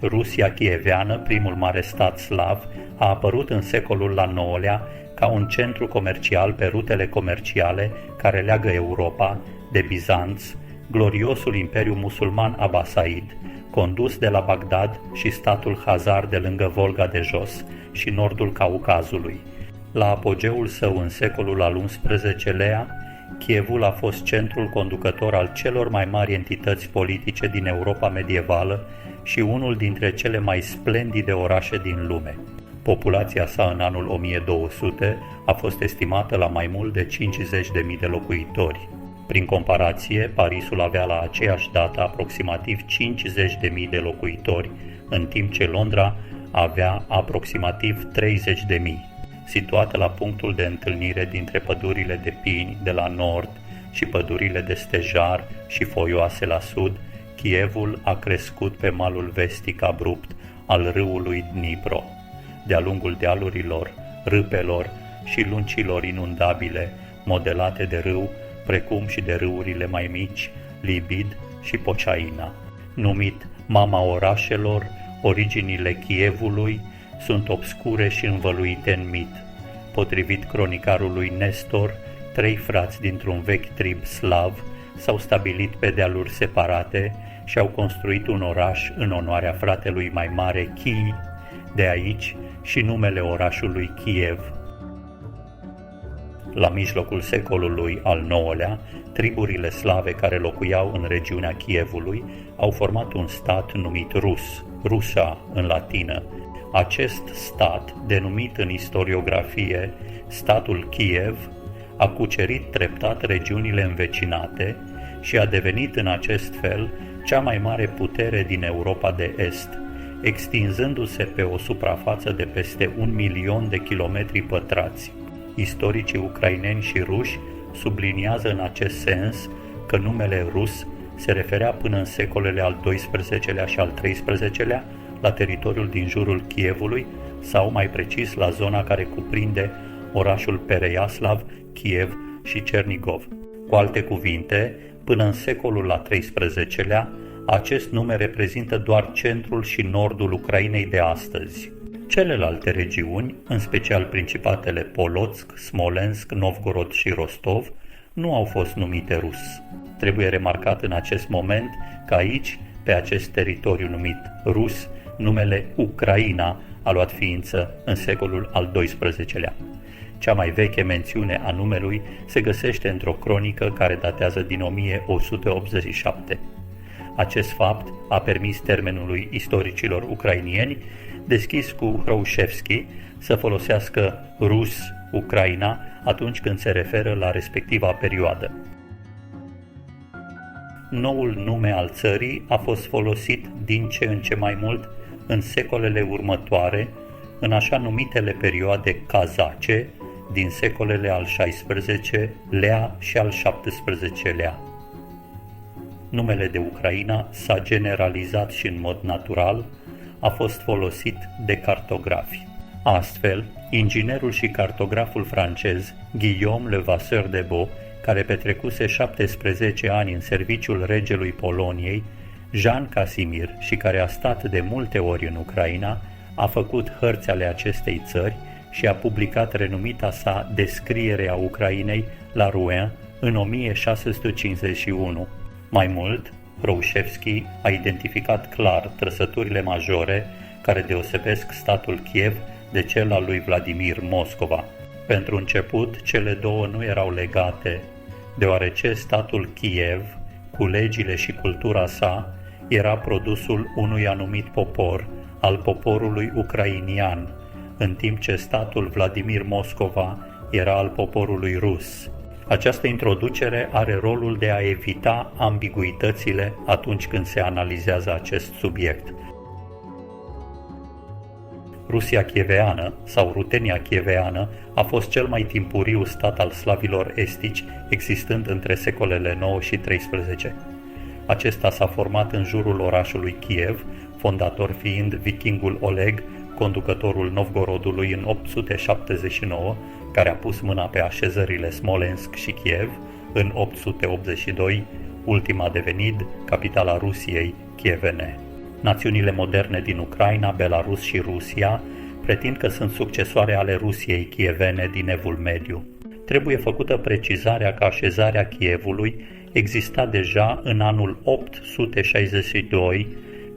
Rusia Kieveană, primul mare stat slav, a apărut în secolul al IX-lea ca un centru comercial pe rutele comerciale care leagă Europa de Bizanț, gloriosul imperiu musulman Abbasaid, condus de la Bagdad și statul Hazar de lângă Volga de jos și nordul Caucazului. La apogeul său în secolul al XI-lea, Kievul a fost centrul conducător al celor mai mari entități politice din Europa medievală și unul dintre cele mai splendide orașe din lume. Populația sa în anul 1200 a fost estimată la mai mult de 50.000 de locuitori. Prin comparație, Parisul avea la aceeași dată aproximativ 50.000 de locuitori, în timp ce Londra avea aproximativ 30.000. Situată la punctul de întâlnire dintre pădurile de pini de la nord și pădurile de stejar și foioase la sud, Kievul a crescut pe malul vestic abrupt al râului Dnipro. De-a lungul dealurilor, râpelor și lungilor inundabile, modelate de râu, precum și de râurile mai mici, Libid și Poceaina. Numit Mama orașelor, originile Kievului sunt obscure și învăluite în mit. Potrivit cronicarului Nestor, 3 frați dintr-un vechi trib slav s-au stabilit pe dealuri separate și au construit un oraș în onoarea fratelui mai mare Chi, de aici și numele orașului Kiev. La mijlocul secolului al IX-lea, triburile slave care locuiau în regiunea Kievului au format un stat numit Rus, Rusa în latină. Acest stat, denumit în istoriografie statul Kiev, a cucerit treptat regiunile învecinate și a devenit în acest fel cea mai mare putere din Europa de Est, extinzându-se pe o suprafață de peste 1.000.000 de kilometri pătrați. Istoricii ucraineni și ruși subliniază în acest sens că numele rus se referea până în secolele al XII-lea și al XIII-lea la teritoriul din jurul Kievului sau, mai precis, la zona care cuprinde orașul Pereiaslav, Kiev și Cernigov. Cu alte cuvinte, până în secolul al XIII-lea, acest nume reprezintă doar centrul și nordul Ucrainei de astăzi. Celelalte regiuni, în special principatele Polotsk, Smolensk, Novgorod și Rostov, nu au fost numite rus. Trebuie remarcat în acest moment că aici, pe acest teritoriu numit rus, numele Ucraina a luat ființă în secolul al XII-lea. Cea mai veche mențiune a numelui se găsește într-o cronică care datează din 1187. Acest fapt a permis termenului istoricilor ucrainieni, deschis cu Hroușevski, să folosească Rus, Ucraina, atunci când se referă la respectiva perioadă. Noul nume al țării a fost folosit din ce în ce mai mult în secolele următoare, în așa numitele perioade cazace, din secolele al XVI-lea și al XVII-lea. Numele de Ucraina s-a generalizat și în mod natural a fost folosit de cartografi. Astfel, inginerul și cartograful francez Guillaume Levasseur de Beau, care petrecuse 17 ani în serviciul regelui Poloniei, Jean Casimir, și care a stat de multe ori în Ucraina, a făcut hărți ale acestei țări și a publicat renumita sa Descriere a Ucrainei la Rouen în 1651. Mai mult, Hroușevski a identificat clar trăsăturile majore care deosebesc statul Kiev de cel al lui Vladimir Moscova. Pentru început, cele două nu erau legate, deoarece statul Kiev, cu legile și cultura sa, era produsul unui anumit popor, al poporului ucrainian, în timp ce statul Vladimir Moscova era al poporului rus. Această introducere are rolul de a evita ambiguitățile atunci când se analizează acest subiect. Rusia Kieveană sau Rutenia Kieveană a fost cel mai timpuriu stat al slavilor estici, existând între secolele 9 și 13. Acesta s-a format în jurul orașului Kiev, fondator fiind vikingul Oleg, conducătorul Novgorodului în 879, care a pus mâna pe așezările Smolensk și Kiev în 882, ultima devenind capitala Rusiei, Kievene. Națiunile moderne din Ucraina, Belarus și Rusia pretind că sunt succesoare ale Rusiei chievene din Evul Mediu. Trebuie făcută precizarea că așezarea Chievului exista deja în anul 862,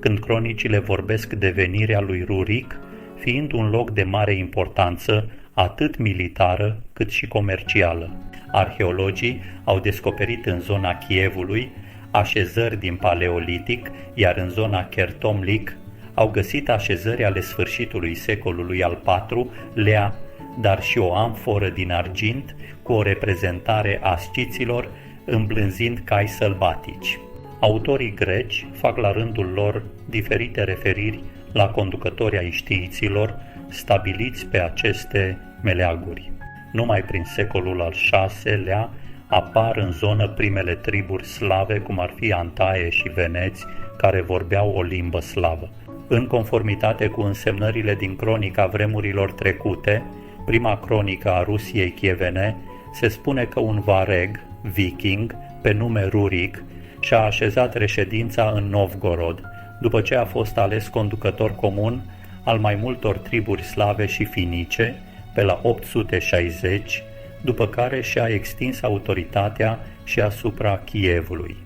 când cronicile vorbesc de venirea lui Ruric, fiind un loc de mare importanță, atât militară cât și comercială. Arheologii au descoperit în zona Chievului așezări din Paleolitic, iar în zona Chertomlic au găsit așezări ale sfârșitului secolului al IV-lea, dar și o amforă din argint cu o reprezentare a sciților îmblânzind cai sălbatici. Autorii greci fac la rândul lor diferite referiri la conducători ai știiților stabiliți pe aceste meleaguri. Numai prin secolul al VI-lea apar în zonă primele triburi slave, cum ar fi antaie și veneți, care vorbeau o limbă slavă. În conformitate cu însemnările din cronica vremurilor trecute, prima cronică a Rusiei chievene, se spune că un vareg, viking, pe nume Ruric, și-a așezat reședința în Novgorod, după ce a fost ales conducător comun al mai multor triburi slave și finice, pe la 860, după care și-a extins autoritatea și asupra Chievului.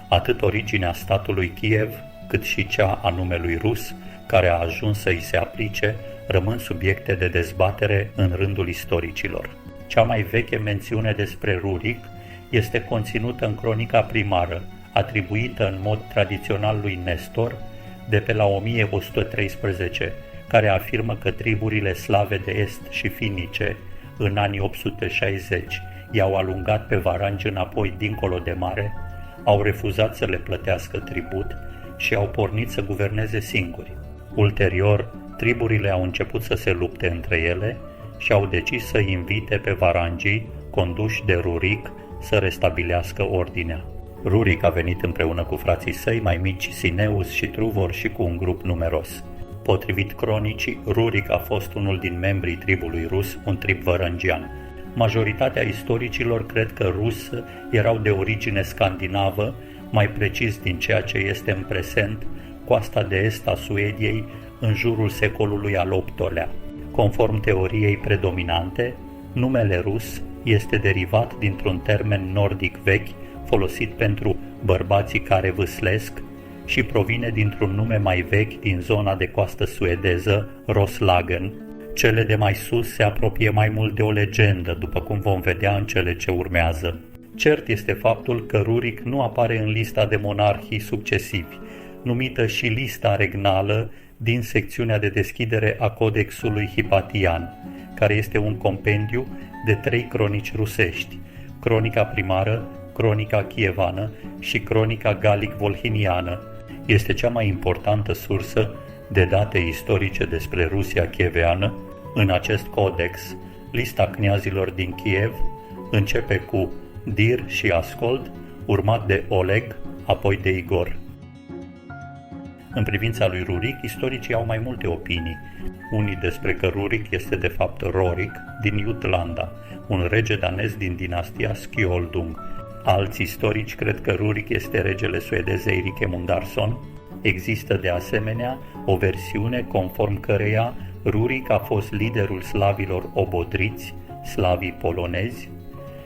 Atât originea statului Kiev, cât și cea a numelui rus, care a ajuns să îi se aplice, rămân subiecte de dezbatere în rândul istoricilor. Cea mai veche mențiune despre Ruric este conținută în cronica primară, atribuită în mod tradițional lui Nestor, de pe la 1113, care afirmă că triburile slave de est și finice, în anii 860, i-au alungat pe varangi înapoi dincolo de mare, au refuzat să le plătească tribut și au pornit să guverneze singuri. Ulterior, triburile au început să se lupte între ele și au decis să invite pe varangii, conduși de Ruric, să restabilească ordinea. Ruric a venit împreună cu frații săi mai mici Sineus și Truvor și cu un grup numeros. Potrivit cronicii, Ruric a fost unul din membrii tribului rus, un trib vărăngian. Majoritatea istoricilor cred că rus erau de origine scandinavă, mai precis din ceea ce este în prezent coasta de est a Suediei în jurul secolului al VIII-lea. Conform teoriei predominante, numele rus este derivat dintr-un termen nordic vechi folosit pentru bărbații care vâslesc și provine dintr-un nume mai vechi din zona de coastă suedeză, Roslagen. Cele de mai sus se apropie mai mult de o legendă, după cum vom vedea în cele ce urmează. Cert este faptul că Ruric nu apare în lista de monarhii succesivi, numită și lista regnală din secțiunea de deschidere a Codexului Hipatian, care este un compendiu de 3 cronici rusești, cronica primară, cronica chievană și cronica galic-volhiniană. Este cea mai importantă sursă de date istorice despre Rusia chieveană. În acest codex, lista cniazilor din Kiev începe cu Dir și Ascold, urmat de Oleg, apoi de Igor. În privința lui Ruric, istoricii au mai multe opinii. Unii despre că Ruric este de fapt Roric din Jutlanda, un rege danez din dinastia Skjoldung. Alți istorici cred că Ruric este regele suedez Eirike Mundarson. Există de asemenea o versiune conform căreia Ruric a fost liderul slavilor obodriți, slavii polonezi,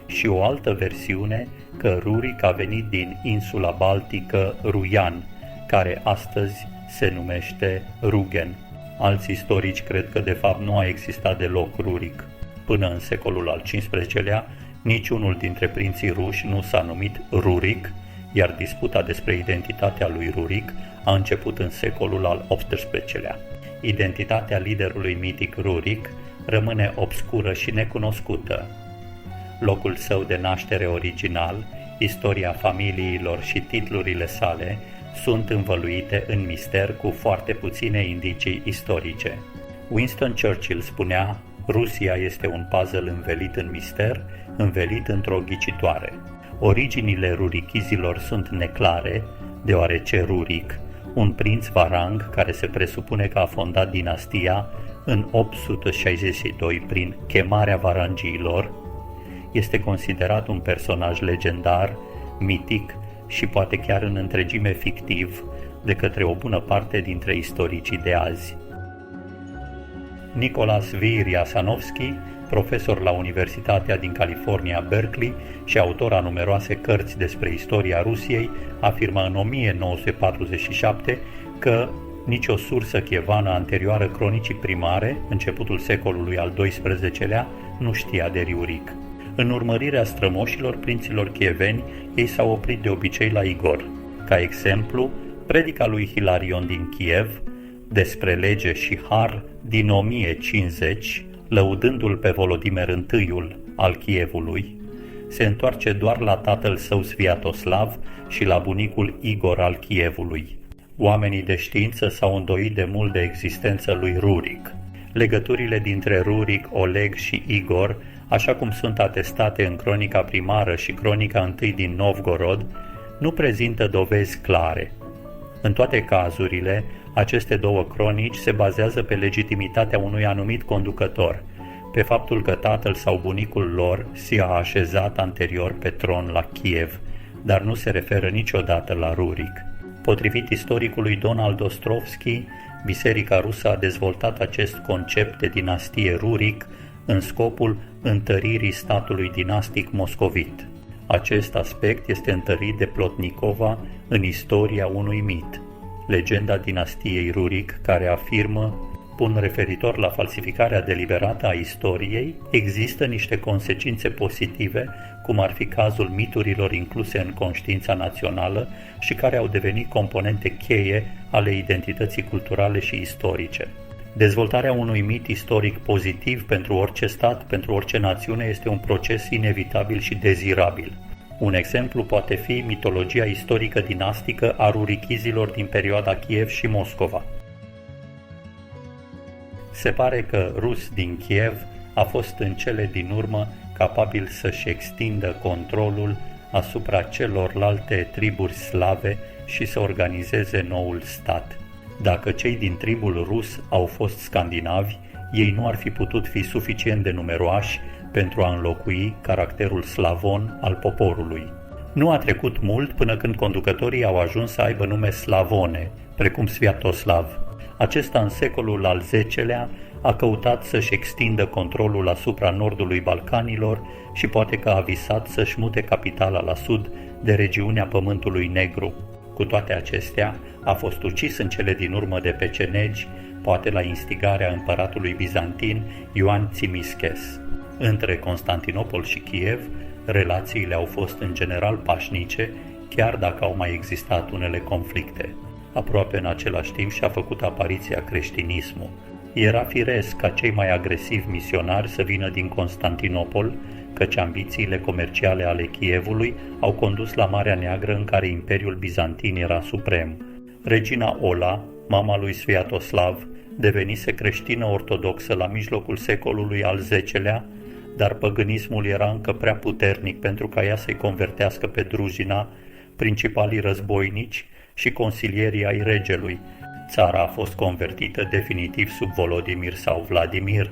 și o altă versiune că Ruric a venit din insula baltică Ruian, care astăzi se numește Rugen. Alți istorici cred că de fapt nu a existat deloc Ruric. Până în secolul al XV-lea, niciunul dintre prinții ruși nu s-a numit Ruric, iar disputa despre identitatea lui Ruric a început în secolul al XVIII-lea. Identitatea liderului mitic Ruric rămâne obscură și necunoscută. Locul său de naștere original, istoria familiilor și titlurile sale sunt învăluite în mister cu foarte puține indicii istorice. Winston Churchill spunea: Rusia este un puzzle învelit în mister, învelit într-o ghicitoare. Originile rurichizilor sunt neclare, deoarece Ruric, un prinț varang care se presupune că a fondat dinastia în 862 prin chemarea varangiilor, este considerat un personaj legendar, mitic, și poate chiar în întregime fictiv de către o bună parte dintre istoricii de azi. Nicholas V. Riasanovski, profesor la Universitatea din California, Berkeley și autor a numeroase cărți despre istoria Rusiei, afirmă în 1947 că nicio sursă chievană anterioară cronicii primare, începutul secolului al XII-lea, nu știa de Riuric. În urmărirea strămoșilor prinților chieveni, ei s-au oprit de obicei la Igor. Ca exemplu, predica lui Hilarion din Kiev, despre lege și har din 1050, lăudându-l pe Volodimir I al Chievului, se întoarce doar la tatăl său Sviatoslav și la bunicul Igor al Chievului. Oamenii de știință s-au îndoit de mult de existența lui Rurik. Legăturile dintre Rurik, Oleg și Igor, așa cum sunt atestate în cronica primară și cronica I din Novgorod, nu prezintă dovezi clare. În toate cazurile, aceste două cronici se bazează pe legitimitatea unui anumit conducător, pe faptul că tatăl sau bunicul lor s-a așezat anterior pe tron la Kiev, dar nu se referă niciodată la Rurik. Potrivit istoricului Donald Ostrovsky, Biserica Rusă a dezvoltat acest concept de dinastie Rurik în scopul întăririi statului dinastic moscovit. Acest aspect este întărit de Plotnikova în Istoria unui mit, legenda dinastiei Rurik, care afirmă: pun referitor la falsificarea deliberată a istoriei, există niște consecințe pozitive, cum ar fi cazul miturilor incluse în conștiința națională și care au devenit componente cheie ale identității culturale și istorice. Dezvoltarea unui mit istoric pozitiv pentru orice stat, pentru orice națiune, este un proces inevitabil și dezirabil. Un exemplu poate fi mitologia istorică dinastică a rurichizilor din perioada Kiev și Moscova. Se pare că Rus din Kiev a fost în cele din urmă capabil să-și extindă controlul asupra celorlalte triburi slave și să organizeze noul stat. Dacă cei din tribul rus au fost scandinavi, ei nu ar fi putut fi suficient de numeroși pentru a înlocui caracterul slavon al poporului. Nu a trecut mult până când conducătorii au ajuns să aibă nume slavone, precum Sviatoslav. Acesta, în secolul al X-lea, a căutat să-și extindă controlul asupra nordului Balcanilor și poate că a visat să-și mute capitala la sud de regiunea Pământului Negru. Cu toate acestea, a fost ucis în cele din urmă de pecenegi, poate la instigarea împăratului bizantin Ioan Tzimiskes. Între Constantinopol și Kiev, relațiile au fost în general pașnice, chiar dacă au mai existat unele conflicte. Aproape în același timp și-a făcut apariția creștinismul. Era firesc ca cei mai agresivi misionari să vină din Constantinopol, căci ambițiile comerciale ale Kievului au condus la Marea Neagră, în care Imperiul Bizantin era suprem. Regina Ola, mama lui Sviatoslav, devenise creștină ortodoxă la mijlocul secolului al X-lea, dar păgânismul era încă prea puternic pentru ca ea să-i convertească pe Drujina, principalii războinici și consilierii ai regelui. Țara a fost convertită definitiv sub Volodimir sau Vladimir.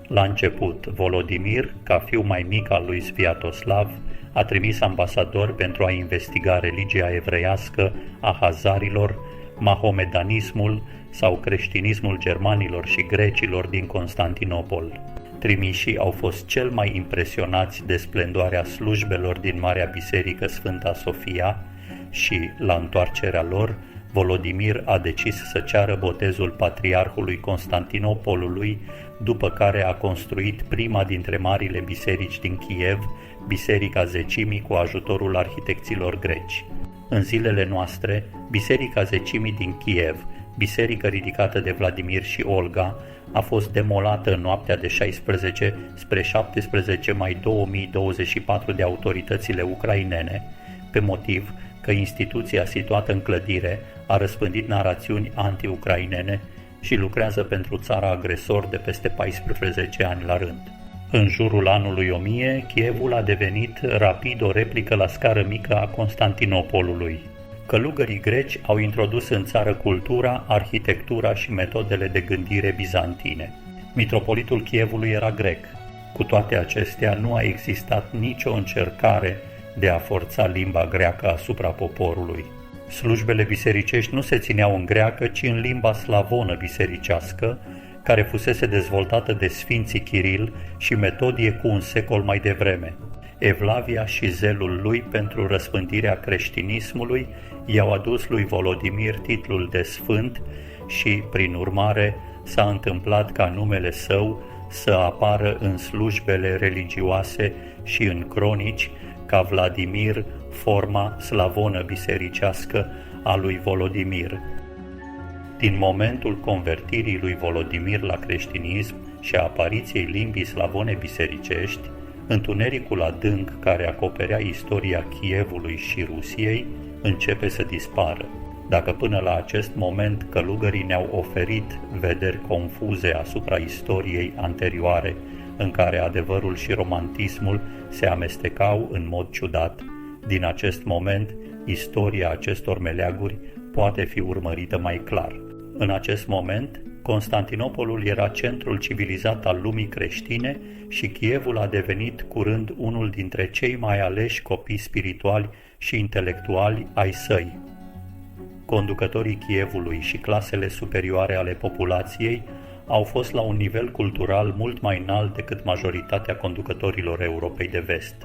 La început, Volodimir, ca fiu mai mic al lui Sviatoslav, a trimis ambasadori pentru a investiga religia evreiască a hazarilor, mahomedanismul sau creștinismul germanilor și grecilor din Constantinopol. Trimișii au fost cel mai impresionați de splendoarea slujbelor din Marea Biserică Sfânta Sofia și, la întoarcerea lor, Volodimir a decis să ceară botezul patriarhului Constantinopolului, după care a construit prima dintre marile biserici din Kiev, Biserica Zecimii, cu ajutorul arhitecților greci. În zilele noastre, Biserica Zecimii din Kiev, biserică ridicată de Vladimir și Olga, a fost demolată în noaptea de 16 spre 17 mai 2024 de autoritățile ucrainene, pe motiv că instituția situată în clădire a răspândit narațiuni anti-ucrainene și lucrează pentru țara agresor de peste 14 ani la rând. În jurul anului 1000, Kievul a devenit rapid o replică la scară mică a Constantinopolului. Călugării greci au introdus în țară cultura, arhitectura și metodele de gândire bizantine. Mitropolitul Kievului era grec. Cu toate acestea, nu a existat nicio încercare de a forța limba greacă asupra poporului. Slujbele bisericești nu se țineau în greacă, ci în limba slavonă bisericească, care fusese dezvoltată de Sfinții Chiril și Metodie cu un secol mai devreme. Evlavia și zelul lui pentru răspândirea creștinismului i-au adus lui Volodimir titlul de sfânt și, prin urmare, s-a întâmplat ca numele său să apară în slujbele religioase și în cronici ca Vladimir, forma slavonă bisericească a lui Volodimir. Din momentul convertirii lui Volodimir la creștinism și a apariției limbii slavone bisericești, întunericul adânc care acoperea istoria Kievului și Rusiei începe să dispară. Dacă până la acest moment călugării ne-au oferit vederi confuze asupra istoriei anterioare, în care adevărul și romantismul se amestecau în mod ciudat, din acest moment istoria acestor meleaguri poate fi urmărită mai clar. În acest moment, Constantinopolul era centrul civilizat al lumii creștine și Kievul a devenit curând unul dintre cei mai aleși copii spirituali și intelectuali ai săi. Conducătorii Kievului și clasele superioare ale populației au fost la un nivel cultural mult mai înalt decât majoritatea conducătorilor Europei de vest.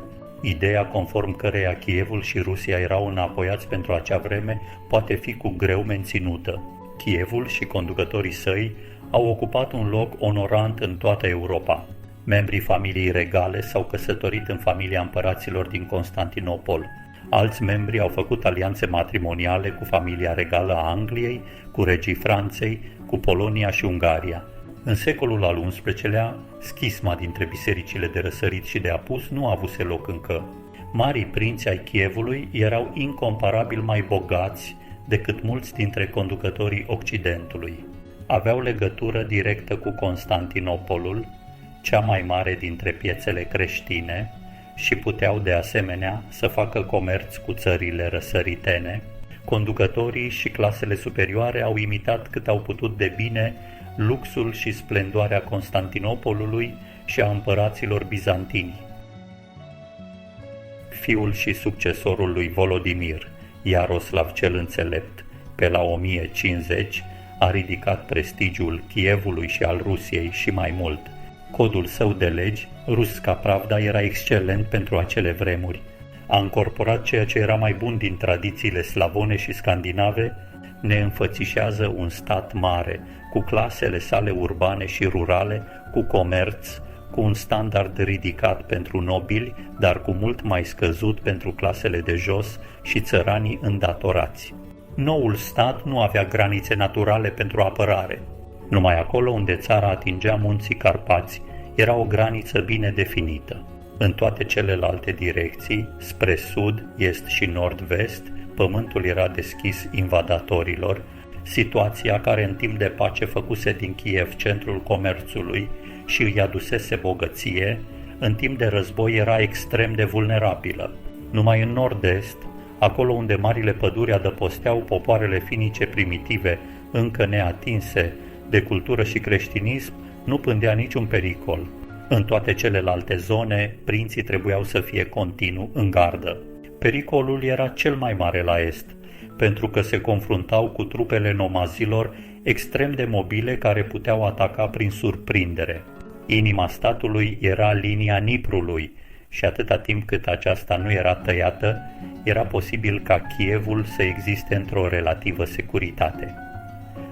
Ideea conform căreia Kievul și Rusia erau înapoiați pentru acea vreme poate fi cu greu menținută. Kievul și conducătorii săi au ocupat un loc onorant în toată Europa. Membrii familiei regale s-au căsătorit în familia împăraților din Constantinopol. Alți membri au făcut alianțe matrimoniale cu familia regală a Angliei, cu regii Franței, cu Polonia și Ungaria. În secolul al XI-lea, schisma dintre bisericile de răsărit și de apus nu avuse loc încă. Marii prinți ai Kievului erau incomparabil mai bogați decât mulți dintre conducătorii Occidentului. Aveau legătură directă cu Constantinopolul, cea mai mare dintre piețele creștine, și puteau de asemenea să facă comerț cu țările răsăritene. Conducătorii și clasele superioare au imitat cât au putut de bine luxul și splendoarea Constantinopolului și a împăraților bizantini. Fiul și succesorul lui Volodimir, Iaroslav cel Înțelept, pe la 1050, a ridicat prestigiul Kievului și al Rusiei și mai mult. Codul său de legi, Ruska Pravda, era excelent pentru acele vremuri. A încorporat ceea ce era mai bun din tradițiile slavone și scandinave, ne înfățișează un stat mare, cu clasele sale urbane și rurale, cu comerț, cu un standard ridicat pentru nobili, dar cu mult mai scăzut pentru clasele de jos și țăranii îndatorați. Noul stat nu avea granițe naturale pentru apărare. Numai acolo unde țara atingea munții Carpați era o graniță bine definită. În toate celelalte direcții, spre sud, est și nord-vest, pământul era deschis invadatorilor, situația care în timp de pace făcuse din Kiev centrul comerțului și îi adusese bogăție, în timp de război era extrem de vulnerabilă. Numai în nord-est, acolo unde marile păduri adăposteau popoarele finice primitive încă neatinse de cultură și creștinism, nu pândea niciun pericol. În toate celelalte zone, prinții trebuiau să fie continuu în gardă. Pericolul era cel mai mare la est, pentru că se confruntau cu trupele nomazilor extrem de mobile care puteau ataca prin surprindere. Inima statului era linia Niprului și atâta timp cât aceasta nu era tăiată, era posibil ca Kievul să existe într-o relativă securitate.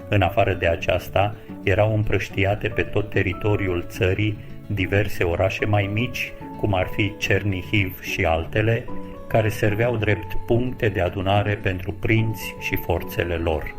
În afară de aceasta, erau împrăștiate pe tot teritoriul țării diverse orașe mai mici, cum ar fi Cernihiv și altele, care serveau drept puncte de adunare pentru prinți și forțele lor.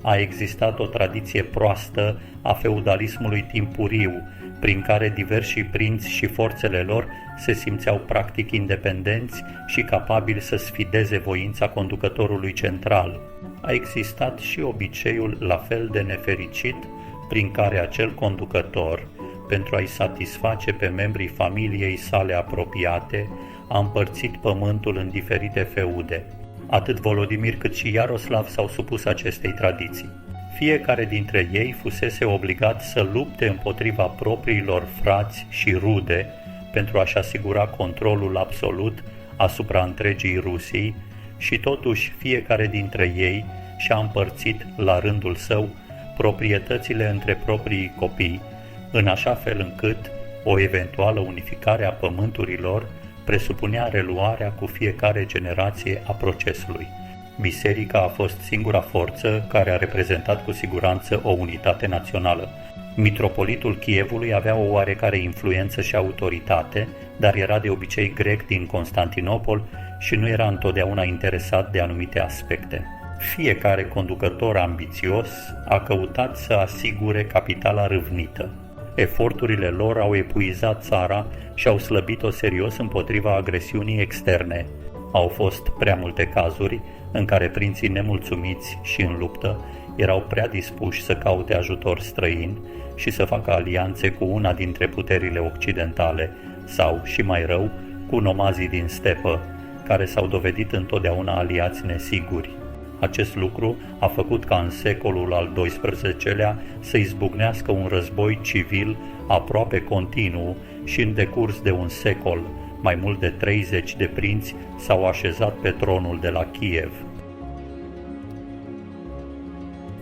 A existat o tradiție proastă a feudalismului timpuriu, prin care diversi prinți și forțele lor se simțeau practic independenți și capabili să sfideze voința conducătorului central. A existat și obiceiul la fel de nefericit prin care acel conducător, pentru a-i satisface pe membrii familiei sale apropiate, a împărțit pământul în diferite feude. Atât Volodimir cât și Iaroslav s-au supus acestei tradiții. Fiecare dintre ei fusese obligat să lupte împotriva propriilor frați și rude pentru a-și asigura controlul absolut asupra întregii Rusii și totuși fiecare dintre ei și-a împărțit la rândul său proprietățile între proprii copii, în așa fel încât o eventuală unificare a pământurilor presupunea reluarea cu fiecare generație a procesului. Biserica a fost singura forță care a reprezentat cu siguranță o unitate națională. Mitropolitul Kievului avea o oarecare influență și autoritate, dar era de obicei grec din Constantinopol și nu era întotdeauna interesat de anumite aspecte. Fiecare conducător ambițios a căutat să asigure capitala râvnită. Eforturile lor au epuizat țara și au slăbit-o serios împotriva agresiunii externe. Au fost prea multe cazuri în care prinții nemulțumiți și în luptă erau prea dispuși să caute ajutor străin și să facă alianțe cu una dintre puterile occidentale sau, și mai rău, cu nomazii din stepă, care s-au dovedit întotdeauna aliați nesiguri. Acest lucru a făcut ca în secolul al XII-lea să izbucnească un război civil aproape continuu și în decurs de un secol, mai mult de 30 de prinți s-au așezat pe tronul de la Kiev.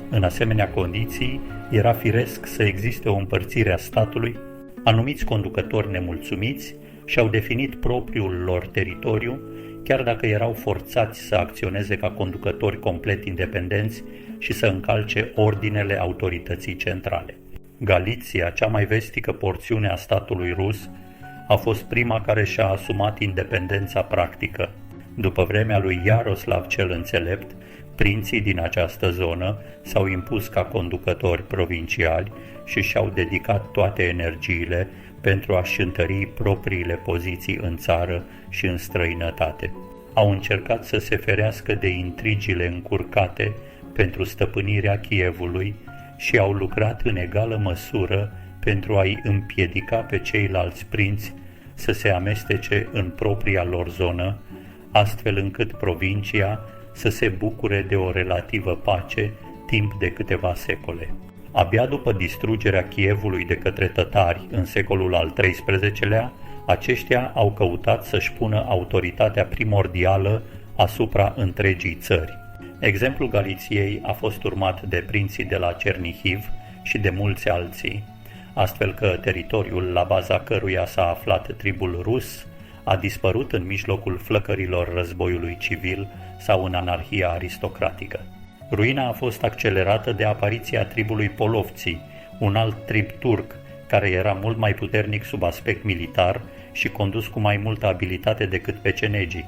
În asemenea condiții, era firesc să existe o împărțire a statului. Anumiți conducători nemulțumiți și-au definit propriul lor teritoriu, chiar dacă erau forțați să acționeze ca conducători complet independenți și să încalce ordinele autorității centrale. Galiția, cea mai vestică porțiune a statului rus, a fost prima care și-a asumat independența practică. După vremea lui Iaroslav cel Înțelept, prinții din această zonă s-au impus ca conducători provinciali și și-au dedicat toate energiile pentru a-și întări propriile poziții în țară și în străinătate. Au încercat să se ferească de intrigile încurcate pentru stăpânirea Kievului și au lucrat în egală măsură pentru a-i împiedica pe ceilalți prinți să se amestece în propria lor zonă, astfel încât provincia să se bucure de o relativă pace timp de câteva secole. Abia după distrugerea Kievului de către tătari în secolul al XIII-lea, aceștia au căutat să-și pună autoritatea primordială asupra întregii țări. Exemplul Galiției a fost urmat de prinții de la Cernihiv și de mulți alții, astfel că teritoriul la baza căruia s-a aflat tribul rus a dispărut în mijlocul flăcărilor războiului civil sau în anarhia aristocratică. Ruina a fost accelerată de apariția tribului Polovții, un alt trib turc, care era mult mai puternic sub aspect militar și condus cu mai multă abilitate decât pecenegii.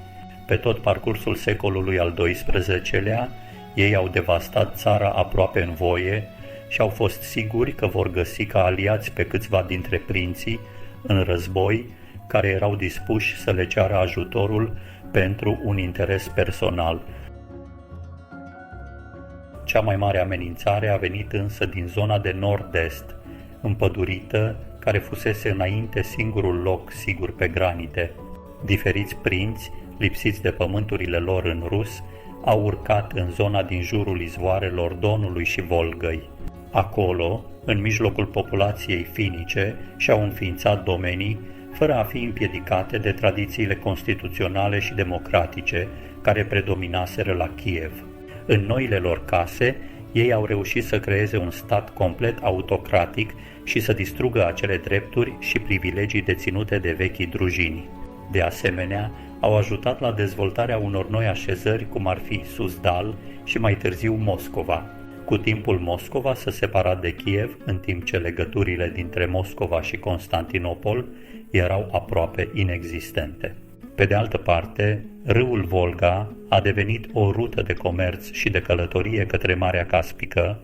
Pe tot parcursul secolului al XII-lea, ei au devastat țara aproape în voie și au fost siguri că vor găsi ca aliați pe câțiva dintre prinții în război care erau dispuși să le ceară ajutorul pentru un interes personal. Cea mai mare amenințare a venit însă din zona de nord-est, împădurită, care fusese înainte singurul loc sigur pe granite. Diferiți prinți, lipsiți de pământurile lor în rus, au urcat în zona din jurul izvoarelor Donului și Volgăi. Acolo, în mijlocul populației finice, și-au înființat domenii, fără a fi împiedicate de tradițiile constituționale și democratice care predominaseră la Kiev. În noile lor case, ei au reușit să creeze un stat complet autocratic și să distrugă acele drepturi și privilegii deținute de vechii drujini. De asemenea, au ajutat la dezvoltarea unor noi așezări, cum ar fi Suzdal și mai târziu Moscova. Cu timpul Moscova s-a separat de Kiev, în timp ce legăturile dintre Moscova și Constantinopol erau aproape inexistente. Pe de altă parte, râul Volga a devenit o rută de comerț și de călătorie către Marea Caspică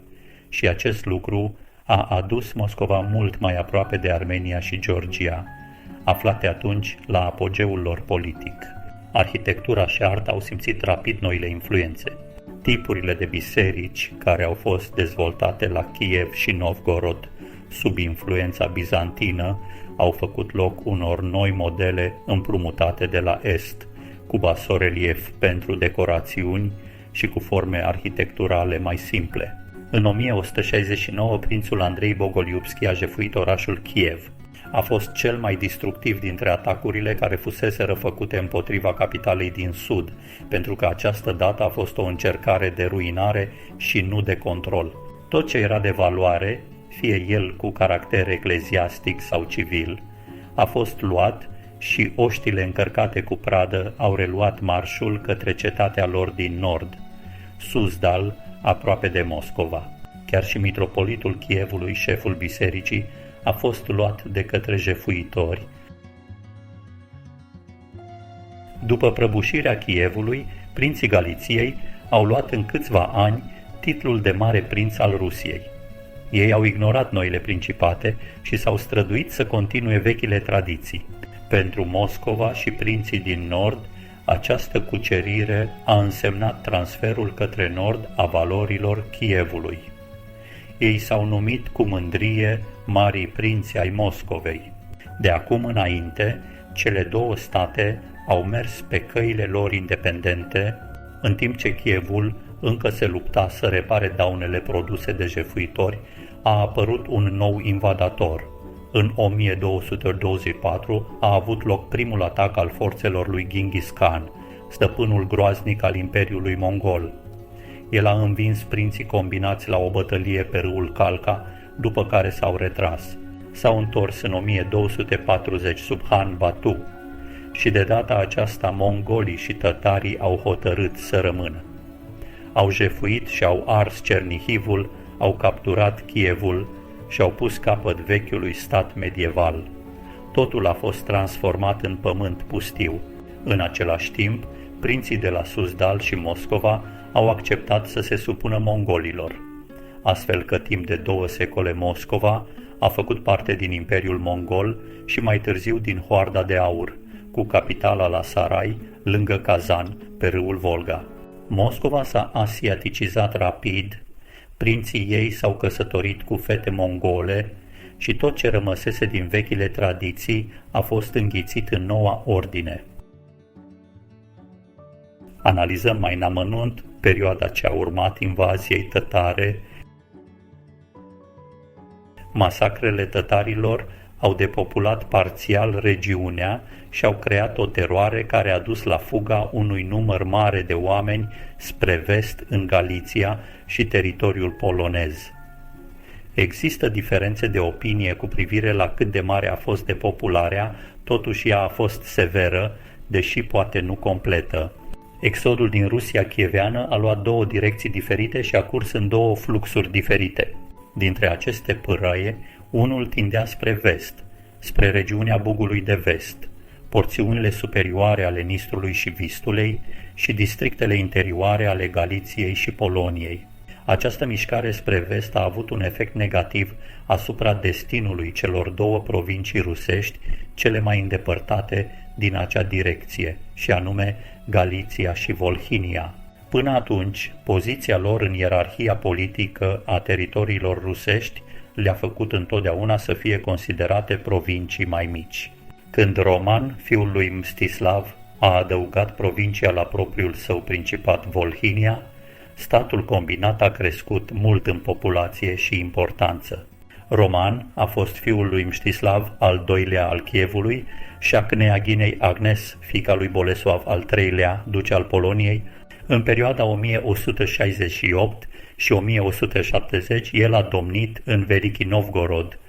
și acest lucru a adus Moscova mult mai aproape de Armenia și Georgia, aflate atunci la apogeul lor politic. Arhitectura și arta au simțit rapid noile influențe. Tipurile de biserici care au fost dezvoltate la Kiev și Novgorod sub influența bizantină au făcut loc unor noi modele împrumutate de la est, cu basorelief pentru decorațiuni și cu forme arhitecturale mai simple. În 1169, prințul Andrei Bogoliubski a jefuit orașul Kiev. a fost cel mai destructiv dintre atacurile care fuseseră făcute împotriva capitalei din sud, pentru că această dată a fost o încercare de ruinare și nu de control. Tot ce era de valoare, fie el cu caracter ecleziastic sau civil, a fost luat și oștile încărcate cu pradă au reluat marșul către cetatea lor din nord, Suzdal, aproape de Moscova. Chiar și mitropolitul Kievului, șeful bisericii, a fost luat de către jefuitori. După prăbușirea Kievului, prinții Galiției au luat în câțiva ani titlul de mare prinț al Rusiei. Ei au ignorat noile principate și s-au străduit să continue vechile tradiții. Pentru Moscova și prinții din nord, această cucerire a însemnat transferul către nord a valorilor Kievului. Ei s-au numit cu mândrie Marii Prinți ai Moscovei. De acum înainte, cele două state au mers pe căile lor independente, în timp ce Kievul încă se lupta să repare daunele produse de jefuitori. A apărut un nou invadator. În 1224 a avut loc primul atac al forțelor lui Genghis Khan, stăpânul groaznic al Imperiului Mongol. El a învins prinții combinați la o bătălie pe râul Kalka, după care s-au retras. S-au întors în 1240 sub Han Batu și de data aceasta mongolii și tătarii au hotărât să rămână. Au jefuit și au ars Cernihivul, au capturat Kievul și au pus capăt vechiului stat medieval. Totul a fost transformat în pământ pustiu. În același timp, prinții de la Suzdal și Moscova au acceptat să se supună mongolilor. Astfel că timp de 2 secole Moscova a făcut parte din Imperiul Mongol și mai târziu din Hoarda de Aur, cu capitala la Sarai, lângă Kazan, pe râul Volga. Moscova s-a asiaticizat rapid, prinții ei s-au căsătorit cu fete mongole și tot ce rămăsese din vechile tradiții a fost înghițit în noua ordine. Analizăm mai în amănunt perioada ce a urmat invaziei tătare. Masacrele tătarilor au depopulat parțial regiunea și au creat o teroare care a dus la fuga unui număr mare de oameni spre vest în Galiția și teritoriul polonez. Există diferențe de opinie cu privire la cât de mare a fost depopularea, totuși ea a fost severă, deși poate nu completă. Exodul din Rusia chieveană a luat 2 direcții diferite și a curs în 2 fluxuri diferite. Dintre aceste pârăie, unul tindea spre vest, spre regiunea Bugului de Vest, porțiunile superioare ale Nistrului și Vistulei și districtele interioare ale Galiției și Poloniei. Această mișcare spre vest a avut un efect negativ asupra destinului celor 2 provincii rusești cele mai îndepărtate din acea direcție, și anume Galiția și Volhinia. Până atunci, poziția lor în ierarhia politică a teritoriilor rusești le-a făcut întotdeauna să fie considerate provincii mai mici. Când Roman, fiul lui Mstislav, a adăugat provincia la propriul său principat Volhinia, statul combinat a crescut mult în populație și importanță. Roman a fost fiul lui Mstislav al II-lea al Kievului și a Kneaginei Agnes, fiica lui Boleslav al III-lea, duce al Poloniei. În perioada 1168 și 1170 el a domnit în Veliki Novgorod.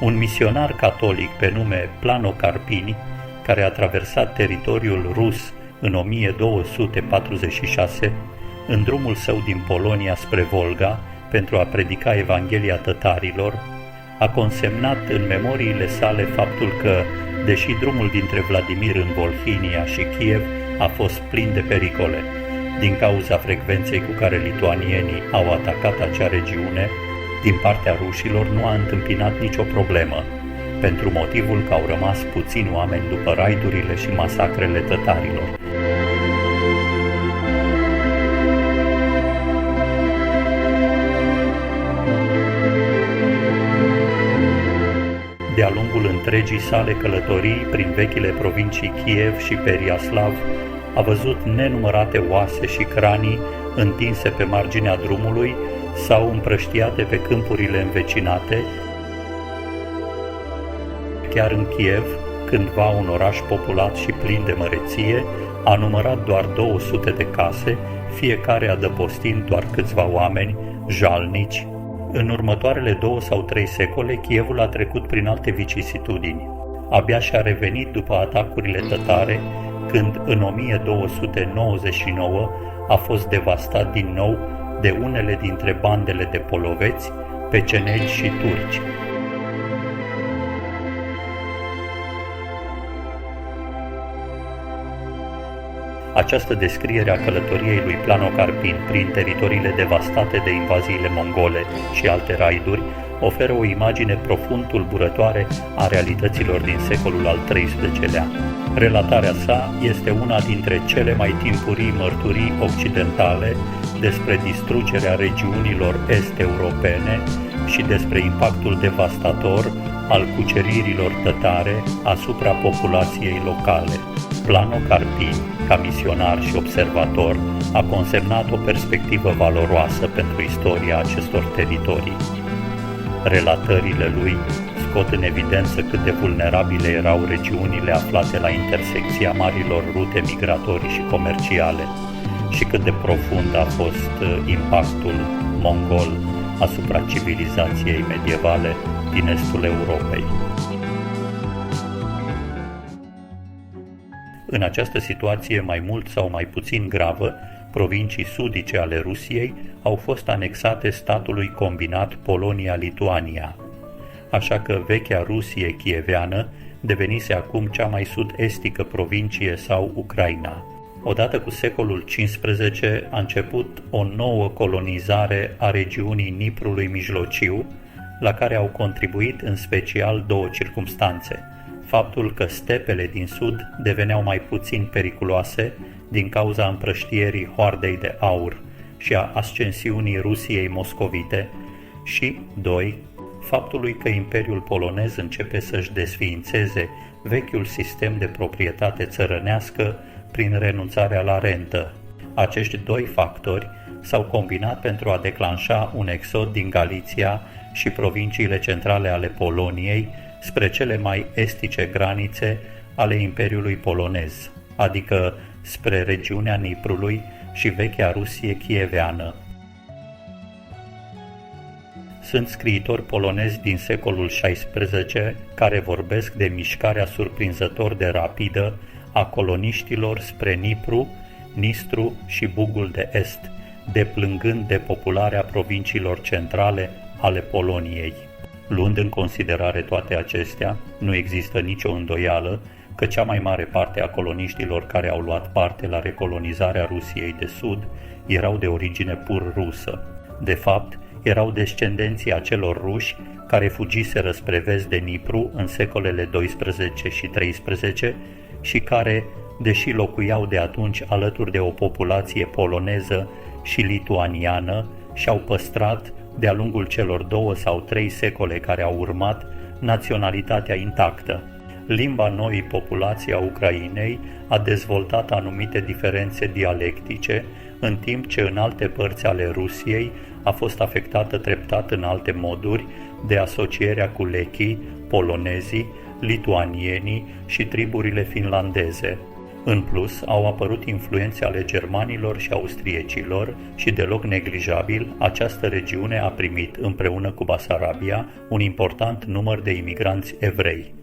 Un misionar catolic pe nume Plano Carpini, care a traversat teritoriul rus în 1246, în drumul său din Polonia spre Volga pentru a predica Evanghelia tătarilor, a consemnat în memoriile sale faptul că, deși drumul dintre Vladimir în Volhinia și Kiev a fost plin de pericole, din cauza frecvenței cu care lituanienii au atacat acea regiune, din partea rușilor nu a întâmpinat nicio problemă, pentru motivul că au rămas puțini oameni după raidurile și masacrele tătarilor. De-a lungul întregii sale călătorii prin vechile provincii Kiev și Periaslav, a văzut nenumărate oase și cranii întinse pe marginea drumului sau împrăștiate pe câmpurile învecinate. Chiar în Kiev, cândva un oraș populat și plin de măreție, a numărat doar 200 de case, fiecare adăpostind doar câțiva oameni, jalnici. În următoarele 2 sau 3 secole, Kievul a trecut prin alte vicisitudini. Abia și-a revenit după atacurile tătare, când în 1299 a fost devastat din nou de unele dintre bandele de poloveți, pecenegi și turci. Această descriere a călătoriei lui Plano Carpin prin teritoriile devastate de invaziile mongole și alte raiduri oferă o imagine profund tulburătoare a realităților din secolul al XIII-lea. Relatarea sa este una dintre cele mai timpurii mărturii occidentale despre distrugerea regiunilor est-europene și despre impactul devastator al cuceririlor tătare asupra populației locale. Plano Carpin, ca misionar și observator, a consemnat o perspectivă valoroasă pentru istoria acestor teritorii. Relatările lui scot în evidență cât de vulnerabile erau regiunile aflate la intersecția marilor rute migratorii și comerciale și cât de profund a fost impactul mongol asupra civilizației medievale din estul Europei. În această situație mai mult sau mai puțin gravă, provincii sudice ale Rusiei au fost anexate statului combinat Polonia-Lituania, așa că vechea Rusie chieveană devenise acum cea mai sud-estică provincie sau Ucraina. Odată cu secolul XV a început o nouă colonizare a regiunii Niprului Mijlociu, la care au contribuit în special 2 circumstanțe: faptul că stepele din sud deveneau mai puțin periculoase din cauza împrăștierii Hoardei de Aur și a ascensiunii Rusiei moscovite și, 2, faptului că Imperiul polonez începe să-și desființeze vechiul sistem de proprietate țărănească prin renunțarea la rentă. Acești 2 factori s-au combinat pentru a declanșa un exod din Galiția și provinciile centrale ale Poloniei spre cele mai estice granițe ale Imperiului polonez, adică spre regiunea Niprului și vechea Rusie chieveană. Sunt scriitori polonezi din secolul XVI care vorbesc de mișcarea surprinzător de rapidă a coloniștilor spre Nipru, Nistru și Bugul de Est, deplângând depopularea provinciilor centrale ale Poloniei. Luând în considerare toate acestea, nu există nicio îndoială că cea mai mare parte a coloniștilor care au luat parte la recolonizarea Rusiei de Sud erau de origine pur rusă. De fapt, erau descendenții acelor ruși care fugiseră spre vest de Nipru în secolele 12 și 13 și care, deși locuiau de atunci alături de o populație poloneză și lituaniană, și-au păstrat, de-a lungul celor 2 sau 3 secole care au urmat, naționalitatea intactă. Limba noii populații a Ucrainei a dezvoltat anumite diferențe dialectice, în timp ce în alte părți ale Rusiei a fost afectată treptat în alte moduri de asocierea cu lechii, polonezii, lituanienii și triburile finlandeze. În plus, au apărut influențe ale germanilor și austriecilor și, deloc neglijabil, această regiune a primit, împreună cu Basarabia, un important număr de imigranți evrei.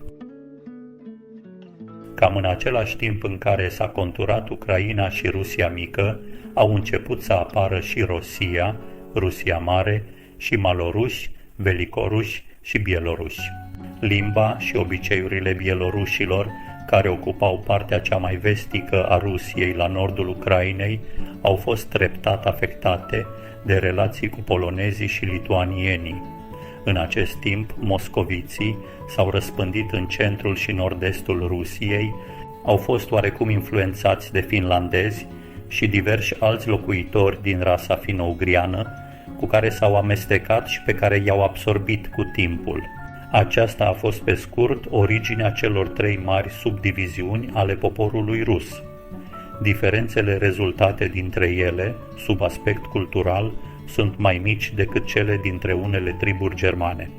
Cam în același timp în care s-a conturat Ucraina și Rusia mică, au început să apară și Rosia, Rusia mare, și maloruși, velicoruși și bieloruși. Limba și obiceiurile bielorușilor, care ocupau partea cea mai vestică a Rusiei la nordul Ucrainei, au fost treptat afectate de relații cu polonezii și lituanienii. În acest timp, moscoviții s-au răspândit în centrul și nord-estul Rusiei, au fost oarecum influențați de finlandezi și diversi alți locuitori din rasa fino-ugriană, cu care s-au amestecat și pe care i-au absorbit cu timpul. Aceasta a fost pe scurt originea celor 3 mari subdiviziuni ale poporului rus. Diferențele rezultate dintre ele, sub aspect cultural, sunt mai mici decât cele dintre unele triburi germane.